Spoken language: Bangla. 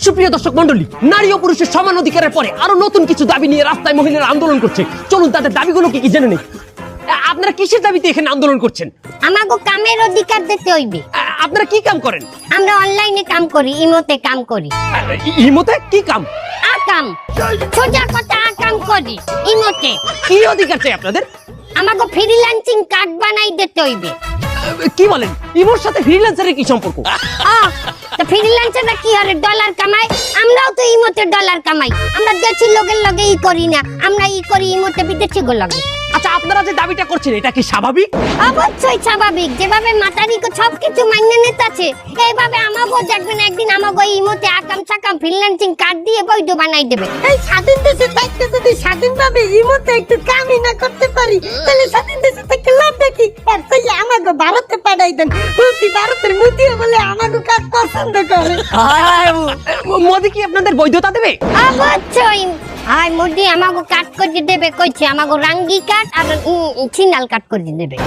সুপ্রিয় দর্শক মন্ডলী, নারী ও পুরুষের সমান অধিকারের পরে আরো নতুন কিছু দাবি নিয়ে রাস্তায় মহিলারা আন্দোলন করছে। চলুন তাদের দাবিগুলো কি কি জেনে নেই। আপনারা কিসের দাবিতে এখানে আন্দোলন করছেন? আমাগো কামের অধিকার দিতে হইবে। আপনারা কি কাম করেন? আমরা অনলাইনে কাম করি, ইমোতে কাম করি। ইমোতে কি কাম? আকাম, সোজা কথা আকাম করি ইমোতে। কি অধিকার চাই আপনাদের? আমাগো ফ্রিল্যান্সিং কার্ড বানাই দিতে হইবে। কি বলেন? ইমোর সাথে ফ্রিল্যান্সারের কি সম্পর্ক? তো ফ্রিল্যান্সাররা কি হারে ডলার কামায়, আমরাও তো ইমোতে ডলার কামাই। আমরা দেশি লোকের লগে ই করি না, আমরা ই করি ইমোতে বিদেশি গো লগে। আচ্ছা, আপনারা যে দাবিটা করছেন এটা কি স্বাভাবিক? অবশ্যই স্বাভাবিক। যেভাবে মাতারিকে সবকিছু মাইনে নিতেছে, এইভাবে আমাগো দেখবেন একদিন আমাগো ইমোতে আকাম সাকাম ফ্রিল্যান্সিং কার্ড দিয়ে বৈধ বানাই দেবে। এই স্বাধীন দেশে থাকতে যদি স্বাধীনভাবে ইমোতে একটু কামই না করতে পারি, তাহলে স্বাধীন দেশে থেকে লাভ দেখি। আর তাই আমাকে ভারতে পাঠাই দেন। বলছি ভারতের মোদিও বলে আমাকে কাজ পছন্দ করে। মোদি কি আপনাদের বৈধতা দেবে? অবশ্যই। আর মোদি আমাগো কাট করে দেবে, কইছে আমাগো রাঙ্গি কাট আর সিনাল কাট করে দেবে।